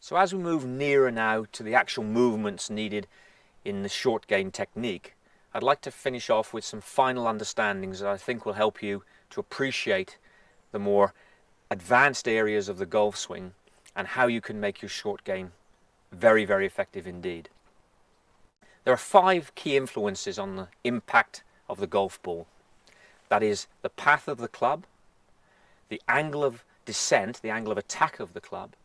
So as we move nearer now to the actual movements needed in the short game technique, I'd like to finish off with some final understandings that I think will help you to appreciate the more advanced areas of the golf swing and how you can make your short game very, very effective indeed. There are 5 key influences on the impact of the golf ball. That is the path of the club, the angle of descent, the angle of attack of the club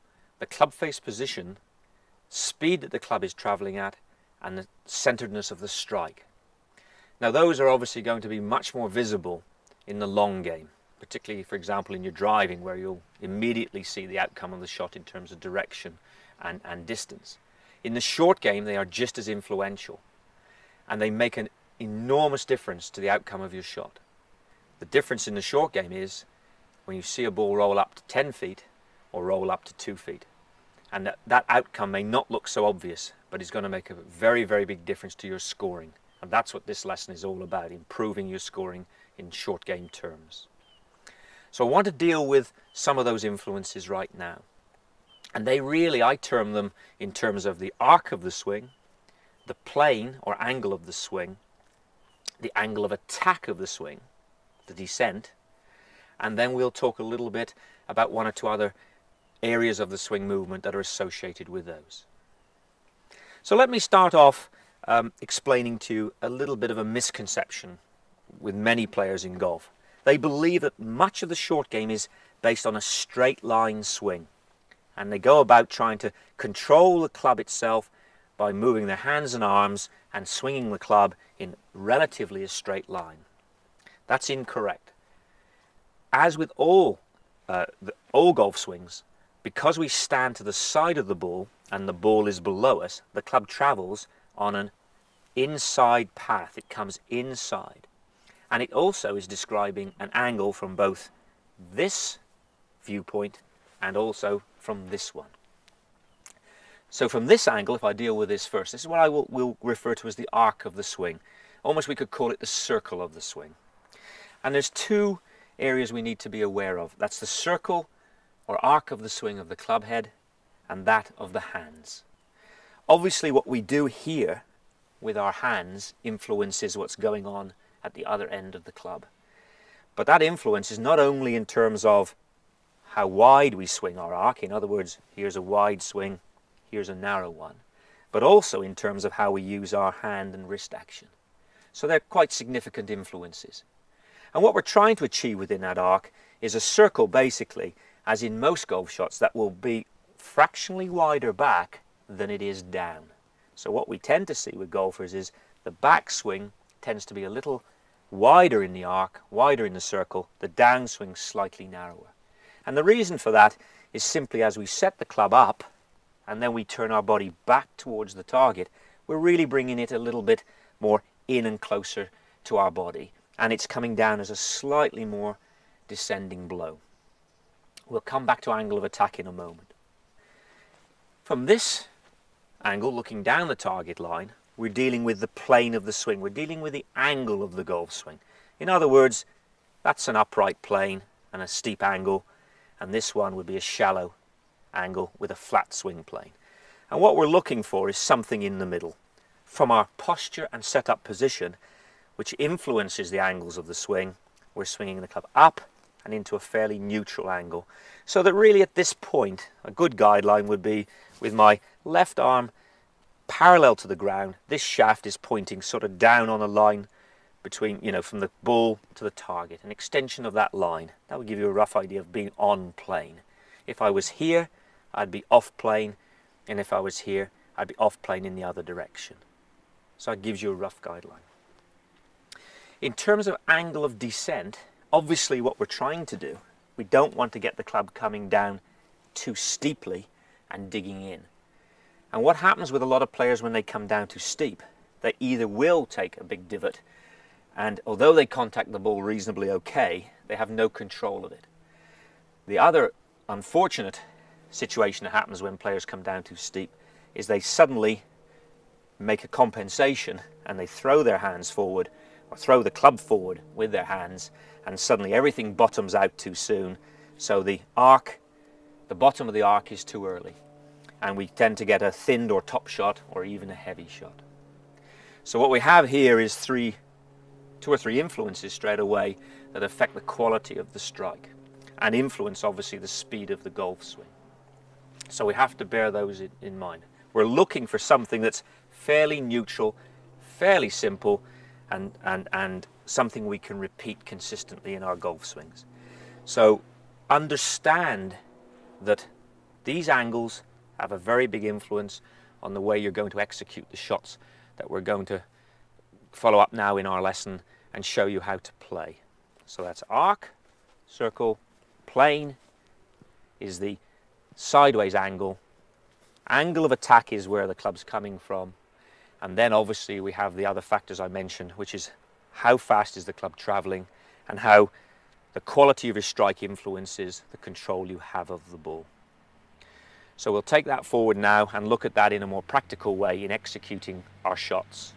face position, speed that the club is travelling at, and the centeredness of the strike. Now those are obviously going to be much more visible in the long game, particularly for example in your driving, where you'll immediately see the outcome of the shot in terms of direction and distance. In the short game they are just as influential, and they make an enormous difference to the outcome of your shot. The difference in the short game is when you see a ball roll up to 10 feet or roll up to 2 feet. And that outcome may not look so obvious, but it's going to make a very, very big difference to your scoring. And that's what this lesson is all about, improving your scoring in short game terms. So I want to deal with some of those influences right now. And they really, I term them in terms of the arc of the swing, the plane or angle of the swing, the angle of attack of the swing, the descent, and then we'll talk a little bit about 1 or 2 other areas of the swing movement that are associated with those. So let me start off explaining to you a little bit of a misconception with many players in golf. They believe that much of the short game is based on a straight line swing, and they go about trying to control the club itself by moving their hands and arms and swinging the club in relatively a straight line. That's incorrect. As with all golf swings, because we stand to the side of the ball and the ball is below us, the club travels on an inside path. It comes inside. And it also is describing an angle from both this viewpoint and also from this one. So from this angle, if I deal with this first, this is what I will refer to as the arc of the swing. Almost we could call it the circle of the swing. And there's 2 areas we need to be aware of. That's the circle or arc of the swing of the club head and that of the hands. Obviously what we do here with our hands influences what's going on at the other end of the club. But that influence is not only in terms of how wide we swing our arc, in other words, here's a wide swing, here's a narrow one, but also in terms of how we use our hand and wrist action. So they're quite significant influences. And what we're trying to achieve within that arc is a circle, basically, as in most golf shots, that will be fractionally wider back than it is down. So what we tend to see with golfers is the backswing tends to be a little wider in the arc, wider in the circle, the downswing slightly narrower. And the reason for that is simply as we set the club up and then we turn our body back towards the target, we're really bringing it a little bit more in and closer to our body, and it's coming down as a slightly more descending blow. We'll come back to angle of attack in a moment. From this angle, looking down the target line, we're dealing with the plane of the swing. We're dealing with the angle of the golf swing. In other words, that's an upright plane and a steep angle, and this one would be a shallow angle with a flat swing plane. And what we're looking for is something in the middle, from our posture and setup position, which influences the angles of the swing. We're swinging the club up and into a fairly neutral angle, so that really at this point a good guideline would be with my left arm parallel to the ground. This shaft is pointing sort of down on a line between, from the ball to the target, an extension of that line. That would give you a rough idea of being on plane. If I was here, I'd be off plane, and if I was here, I'd be off plane in the other direction. So it gives you a rough guideline. In terms of angle of descent, obviously what we're trying to do, we don't want to get the club coming down too steeply and digging in. And what happens with a lot of players when they come down too steep, they either will take a big divot, and although they contact the ball reasonably okay, they have no control of it. The other unfortunate situation that happens when players come down too steep is they suddenly make a compensation and they throw their hands forward or throw the club forward with their hands, and suddenly everything bottoms out too soon, so the bottom of the arc is too early. and we tend to get a thinned or top shot or even a heavy shot. So what we have here is two or three influences straight away that affect the quality of the strike and influence obviously the speed of the golf swing. So we have to bear those in mind. We're looking for something that's fairly neutral, fairly simple, and something we can repeat consistently in our golf swings. So understand that these angles have a very big influence on the way you're going to execute the shots that we're going to follow up now in our lesson and show you how to play. So that's arc, circle, plane is the sideways angle. Angle of attack is where the club's coming from. And then obviously we have the other factors I mentioned, which is how fast is the club traveling and how the quality of your strike influences the control you have of the ball. So we'll take that forward now and look at that in a more practical way in executing our shots.